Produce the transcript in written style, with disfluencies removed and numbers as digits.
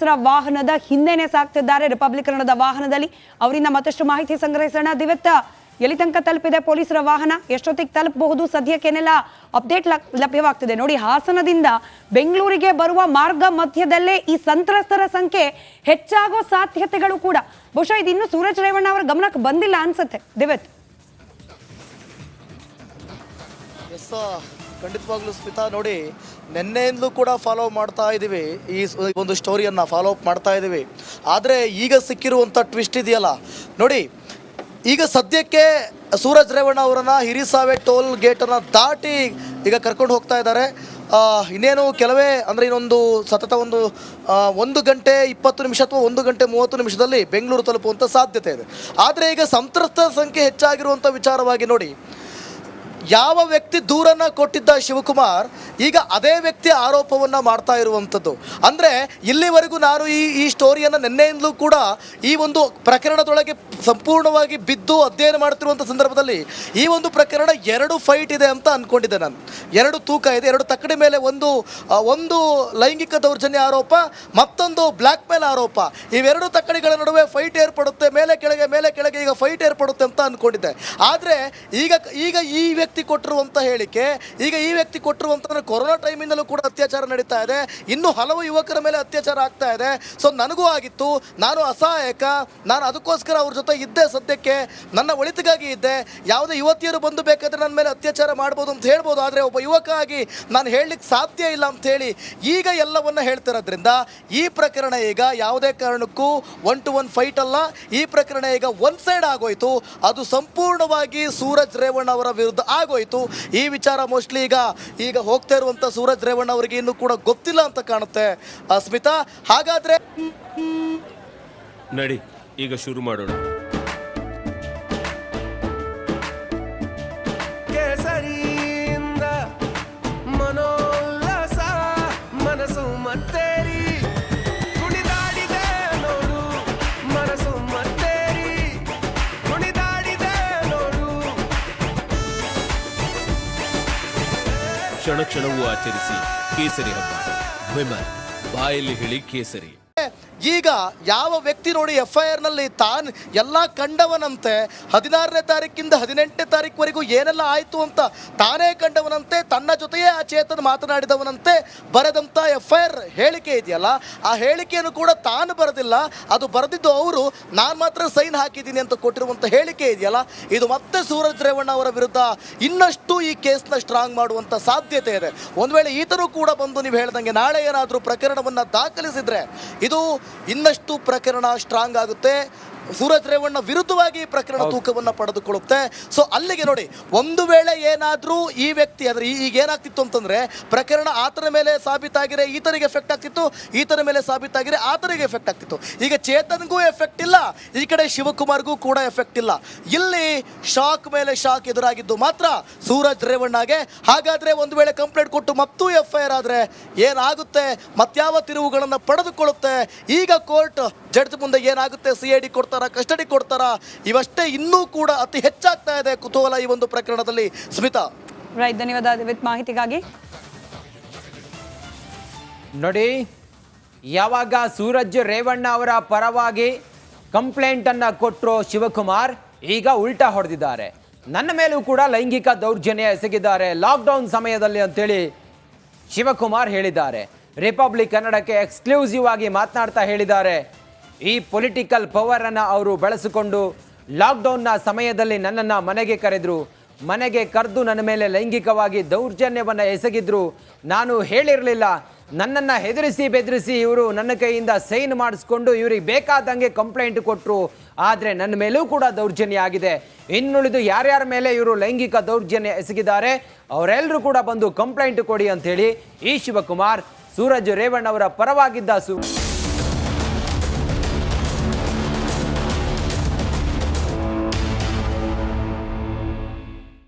ಪೊಲೀಸರ ವಾಹನದ ಹಿಂದೆನೆ ಸಾಕ್ತಿದ್ದಾರೆ, ರಿಪಬ್ಲಿಕ್ ಕನ್ನಡದ ವಾಹನದಲ್ಲಿ. ಅವರಿಂದ ಮತ್ತಷ್ಟು ಮಾಹಿತಿ ಸಂಗ್ರಹಿಸೋಣ. ದಿವ್ಯತ್ತ, ಎಲ್ಲಿ ತನಕ ತಲುಪಿದೆ ಪೊಲೀಸರ ವಾಹನ? ಎಷ್ಟೊತ್ತಿಗೆ ತಲುಪಬಹುದು? ಸದ್ಯಕ್ಕೇನೆಲ್ಲ ಅಪ್ಡೇಟ್ ಲಭ್ಯವಾಗ್ತಿದೆ? ನೋಡಿ, ಹಾಸನದಿಂದ ಬೆಂಗಳೂರಿಗೆ ಬರುವ ಮಾರ್ಗ ಮಧ್ಯದಲ್ಲೇ ಈ ಸಂತ್ರಸ್ತರ ಸಂಖ್ಯೆ ಹೆಚ್ಚಾಗೋ ಸಾಧ್ಯತೆಗಳು ಕೂಡ. ಬಹುಶಃ ಇದು ಇನ್ನು ಸೂರಜ್ ರೇವಣ್ಣ ಅವರ ಗಮನಕ್ಕೆ ಬಂದಿಲ್ಲ ಅನ್ಸುತ್ತೆ. ದಿವ್ಯತ್, ಖಂಡಿತವಾಗ್ಲೂ ಸ್ಮಿತಾ, ನೋಡಿ, ನಿನ್ನೆಯಿಂದಲೂ ಕೂಡ ಫಾಲೋ ಮಾಡ್ತಾ ಇದ್ದೀವಿ, ಈ ಒಂದು ಸ್ಟೋರಿಯನ್ನು ಫಾಲೋ ಅಪ್ ಮಾಡ್ತಾ ಇದ್ದೀವಿ. ಆದರೆ ಈಗ ಸಿಕ್ಕಿರುವಂಥ ಟ್ವಿಸ್ಟ್ ಇದೆಯಲ್ಲ ನೋಡಿ, ಈಗ ಸದ್ಯಕ್ಕೆ ಸೂರಜ್ ರೇವಣ್ಣ ಅವರನ್ನು ಹಿರಿಸಾವೆ ಟೋಲ್ ಗೇಟನ್ನು ದಾಟಿ ಈಗ ಕರ್ಕೊಂಡು ಹೋಗ್ತಾ ಇದ್ದಾರೆ. ಇನ್ನೇನು ಕೆಲವೇ ಅಂದರೆ ಇನ್ನೊಂದು ಸತತ ಒಂದು ಗಂಟೆ 20 ನಿಮಿಷ ಅಥವಾ 1 ಗಂಟೆ 30 ನಿಮಿಷದಲ್ಲಿ ಬೆಂಗಳೂರು ತಲುಪುವಂಥ ಸಾಧ್ಯತೆ ಇದೆ. ಆದರೆ ಈಗ ಸಂತ್ರಸ್ತರ ಸಂಖ್ಯೆ ಹೆಚ್ಚಾಗಿರುವಂಥ ವಿಚಾರವಾಗಿ ನೋಡಿ, ಯಾವ ವ್ಯಕ್ತಿ ದೂರನ್ನು ಕೊಟ್ಟಿದ್ದ ಶಿವಕುಮಾರ್, ಈಗ ಅದೇ ವ್ಯಕ್ತಿ ಆರೋಪವನ್ನು ಮಾಡ್ತಾ ಇರುವಂಥದ್ದು. ಅಂದರೆ ಇಲ್ಲಿವರೆಗೂ ನಾನು ಈ ಸ್ಟೋರಿಯನ್ನು ನಿನ್ನೆಯಿಂದಲೂ ಕೂಡ ಈ ಒಂದು ಪ್ರಕರಣದೊಳಗೆ ಸಂಪೂರ್ಣವಾಗಿ ಬಿದ್ದು ಅಧ್ಯಯನ ಮಾಡ್ತಿರುವಂಥ ಸಂದರ್ಭದಲ್ಲಿ ಈ ಒಂದು ಪ್ರಕರಣ 2 ಫೈಟ್ ಇದೆ ಅಂತ ಅಂದ್ಕೊಂಡಿದ್ದೆ ನಾನು. 2 ತೂಕ ಇದೆ, 2 ತಕ್ಕಡಿ ಮೇಲೆ ಒಂದು ಲೈಂಗಿಕ ದೌರ್ಜನ್ಯ ಆರೋಪ, ಮತ್ತೊಂದು ಬ್ಲ್ಯಾಕ್ ಮೇಲ್ ಆರೋಪ. ಇವೆರಡು ತಕ್ಕಡಿಗಳ ನಡುವೆ ಫೈಟ್ ಏರ್ಪಡುತ್ತೆ, ಮೇಲೆ ಕೆಳಗೆ ಈಗ ಫೈಟ್ ಏರ್ಪಡುತ್ತೆ ಅಂತ ಅಂದ್ಕೊಂಡಿದ್ದೆ. ಆದರೆ ಈಗ ಈ ವ್ಯಕ್ತಿ ಕೊಟ್ಟಿರುವಂಥ ಹೇಳಿಕೆ, ಈಗ ಈ ವ್ಯಕ್ತಿ ಕೊಟ್ಟಿರುವಂಥ ಕೊರೋನಾ ಟೈಮಿಂದಲೂ ಕೂಡ ಅತ್ಯಾಚಾರ ನಡೀತಾ ಇದೆ, ಇನ್ನೂ ಹಲವು ಯುವಕರ ಮೇಲೆ ಅತ್ಯಾಚಾರ ಆಗ್ತಾ ಇದೆ. ಸೊ ನನಗೂ ಆಗಿತ್ತು, ನಾನು ಅಸಹಾಯಕ, ನಾನು ಅದಕ್ಕೋಸ್ಕರ ಅವ್ರ ಜೊತೆ ಇದ್ದೆ, ಸದ್ಯಕ್ಕೆ ನನ್ನ ಒಳಿತಿಗಾಗಿ ಇದ್ದೆ. ಯಾವುದೇ ಯುವತಿಯರು ಬಂದು ಬೇಕಾದರೆ ನನ್ನ ಮೇಲೆ ಅತ್ಯಾಚಾರ ಮಾಡ್ಬೋದು ಅಂತ ಹೇಳ್ಬೋದು, ಆದರೆ ಒಬ್ಬ ಯುವಕ ಆಗಿ ನಾನು ಹೇಳಲಿಕ್ಕೆ ಸಾಧ್ಯ ಇಲ್ಲ ಅಂತ ಹೇಳಿ ಈಗ ಎಲ್ಲವನ್ನ ಹೇಳ್ತಿರೋದ್ರಿಂದ ಈ ಪ್ರಕರಣ ಈಗ ಯಾವುದೇ ಕಾರಣಕ್ಕೂ 1-to-1 ಫೈಟ್ ಅಲ್ಲ. ಈ ಪ್ರಕರಣ ಈಗ ಒನ್ ಸೈಡ್ ಆಗೋಯ್ತು, ಅದು ಸಂಪೂರ್ಣವಾಗಿ ಸೂರಜ್ ರೇವಣ್ಣ ಅವರ ವಿರುದ್ಧ ಆಗೋಯ್ತು. ಈ ವಿಚಾರ ಮೋಸ್ಟ್ಲಿ ಈಗ ಹೋಗ್ತಾ ಇರುವಂತ ಸೂರಜ್ ರೇವಣ್ಣ ಅವರಿಗೆ ಇನ್ನೂ ಕೂಡ ಗೊತ್ತಿಲ್ಲ ಅಂತ ಕಾಣುತ್ತೆ. ಸ್ಮಿತಾ, ಹಾಗಾದ್ರೆ ನಡಿ ಈಗ ಶುರು ಮಾಡೋಣ. ಕೇಸರಿಯಿಂದ ಮನೋಲ್ಲಾಸ ಮನಸ್ಸು ಮತ್ತೇರಿ ಕುಣಿದಾಡಿದೆ ನೋಡು, ಮನಸ್ಸು ಮತ್ತೇರಿ ಕುಣಿದಾಡಿದೆ ನೋಡು. ಕ್ಷಣ ಕ್ಷಣವೂ ಆಚರಿಸಿ ಕೇಸರಿ ಹಬ್ಬ. ವಿಮಲ್ ಬಾಯಲ್ಲಿ ಹೇಳಿ ಕೇಸರಿ. ಈಗ ಯಾವ ವ್ಯಕ್ತಿ ನೋಡಿ FIR ನಲ್ಲಿ ತಾನು ಎಲ್ಲ ಕಂಡವನಂತೆ, 16ನೇ ತಾರೀಕಿಂದ 18ನೇ ತಾರೀಕುವರೆಗೂ ಏನೆಲ್ಲ ಆಯಿತು ಅಂತ ತಾನೇ ಕಂಡವನಂತೆ, ತನ್ನ ಜೊತೆಯೇ ಆ ಚೇತನ್ ಮಾತನಾಡಿದವನಂತೆ ಬರೆದಂಥ FIR ಹೇಳಿಕೆ ಇದೆಯಲ್ಲ, ಆ ಹೇಳಿಕೆಯನ್ನು ಕೂಡ ತಾನು ಬರೆದಿಲ್ಲ, ಅದು ಬರೆದಿದ್ದು ಅವರು, ನಾನು ಮಾತ್ರ ಸೈನ್ ಹಾಕಿದ್ದೀನಿ ಅಂತ ಕೊಟ್ಟಿರುವಂಥ ಹೇಳಿಕೆ ಇದೆಯಲ್ಲ, ಇದು ಮತ್ತೆ ಸೂರಜ್ ರೇವಣ್ಣ ಅವರ ವಿರುದ್ಧ ಇನ್ನಷ್ಟು ಈ ಕೇಸ್ನ ಸ್ಟ್ರಾಂಗ್ ಮಾಡುವಂಥ ಸಾಧ್ಯತೆ ಇದೆ. ಒಂದು ವೇಳೆ ಈತನೂ ಕೂಡ ಬಂದು ನೀವು ಹೇಳ್ದಂಗೆ ನಾಳೆ ಏನಾದರೂ ಪ್ರಕರಣವನ್ನು ದಾಖಲಿಸಿದರೆ ಇದು ಇನ್ನಷ್ಟು ಪ್ರಕರಣ ಸ್ಟ್ರಾಂಗ್ ಆಗುತ್ತೆ. ಸೂರಜ್ ರೇವಣ್ಣ ವಿರುದ್ಧವಾಗಿ ಪ್ರಕರಣ ತೂಕವನ್ನು ಪಡೆದುಕೊಳ್ಳುತ್ತೆ. ಸೊ ಅಲ್ಲಿಗೆ ನೋಡಿ, ಒಂದು ವೇಳೆ ಏನಾದರೂ ಈ ವ್ಯಕ್ತಿ ಅಂದರೆ ಈಗ ಏನಾಗ್ತಿತ್ತು ಅಂತಂದರೆ, ಪ್ರಕರಣ ಆತನ ಮೇಲೆ ಸಾಬೀತಾಗಿರೆ ಈತನಿಗೆ ಎಫೆಕ್ಟ್ ಆಗ್ತಿತ್ತು, ಈತನ ಮೇಲೆ ಸಾಬೀತಾಗಿರೆ ಆತನಿಗೆ ಎಫೆಕ್ಟ್ ಆಗ್ತಿತ್ತು. ಈಗ ಚೇತನ್ಗೂ ಎಫೆಕ್ಟ್ ಇಲ್ಲ, ಈ ಕಡೆ ಶಿವಕುಮಾರ್ಗೂ ಕೂಡ ಎಫೆಕ್ಟ್ ಇಲ್ಲ. ಇಲ್ಲಿ ಶಾಕ್ ಮೇಲೆ ಶಾಕ್ ಎದುರಾಗಿದ್ದು ಮಾತ್ರ ಸೂರಜ್ ರೇವಣ್ಣಗೆ. ಹಾಗಾದರೆ ಒಂದು ವೇಳೆ ಕಂಪ್ಲೇಂಟ್ ಕೊಟ್ಟು ಮತ್ತೂ FIR ಆದರೆ ಏನಾಗುತ್ತೆ, ಮತ್ಯಾವ ತಿರುವುಗಳನ್ನು ಪಡೆದುಕೊಳ್ಳುತ್ತೆ? ಈಗ ಕೋರ್ಟ್ ಜಡ್ಜ್ ಮುಂದೆ ಏನಾಗುತ್ತೆ, CID ಕೊಡ್ತಾರಾ, ಕಸ್ಟಡಿ ಕೊಡ್ತಾರಾ, ಇವಷ್ಟೇ ಇನ್ನೂ ಕೂಡ ಅತಿ ಹೆಚ್ಚಾಗ್ತಾ ಇದೆ ಕುತೂಹಲ ಈ ಒಂದು ಪ್ರಕರಣದಲ್ಲಿ. ಸ್ಮಿತಾ, ರೈಟ್, ಧನ್ಯವಾದ ದಿವ್ಯತ್ ಮಾಹಿತಿಗಾಗಿ. ನೋಡಿ, ಯಾವಾಗ ಸೂರಜ್ ರೇವಣ್ಣ ಅವರ ಪರವಾಗಿ ಕಂಪ್ಲೇಂಟ್ ಅನ್ನ ಕೊಟ್ಟರು ಶಿವಕುಮಾರ್, ಈಗ ಉಲ್ಟಾ ಹೊಡೆದಿದ್ದಾರೆ. ನನ್ನ ಮೇಲೂ ಕೂಡ ಲೈಂಗಿಕ ದೌರ್ಜನ್ಯ ಎಸಗಿದ್ದಾರೆ ಲಾಕ್ಡೌನ್ ಸಮಯದಲ್ಲಿ ಅಂತೇಳಿ ಶಿವಕುಮಾರ್ ಹೇಳಿದ್ದಾರೆ. ರಿಪಬ್ಲಿಕ್ ಕನ್ನಡಕ್ಕೆ ಎಕ್ಸ್ಕ್ಲೂಸಿವ್ ಆಗಿ ಮಾತನಾಡ್ತಾ ಹೇಳಿದ್ದಾರೆ, ಈ ಪೊಲಿಟಿಕಲ್ ಪವರನ್ನು ಅವರು ಬಳಸಿಕೊಂಡು ಲಾಕ್ಡೌನ್ನ ಸಮಯದಲ್ಲಿ ನನ್ನನ್ನು ಮನೆಗೆ ಕರೆದರು, ಮನೆಗೆ ಕರೆದು ನನ್ನ ಮೇಲೆ ಲೈಂಗಿಕವಾಗಿ ದೌರ್ಜನ್ಯವನ್ನು ಎಸಗಿದ್ರು. ನಾನು ಹೇಳಿರಲಿಲ್ಲ, ನನ್ನನ್ನು ಹೆದರಿಸಿ ಬೆದರಿಸಿ ಇವರು ನನ್ನ ಕೈಯಿಂದ ಸೈನ್ ಮಾಡಿಸ್ಕೊಂಡು ಇವ್ರಿಗೆ ಬೇಕಾದಂಗೆ ಕಂಪ್ಲೇಂಟ್ ಕೊಟ್ಟರು. ಆದರೆ ನನ್ನ ಮೇಲೂ ಕೂಡ ದೌರ್ಜನ್ಯ ಆಗಿದೆ. ಇನ್ನುಳಿದು ಯಾರ್ಯಾರ ಮೇಲೆ ಇವರು ಲೈಂಗಿಕ ದೌರ್ಜನ್ಯ ಎಸಗಿದ್ದಾರೆ ಅವರೆಲ್ಲರೂ ಕೂಡ ಬಂದು ಕಂಪ್ಲೇಂಟ್ ಕೊಡಿ ಅಂಥೇಳಿ ಈ ಶಿವಕುಮಾರ್ ಸೂರಜ್ ರೇವಣ್ಣ ಅವರ ಪರವಾಗಿದ್ದ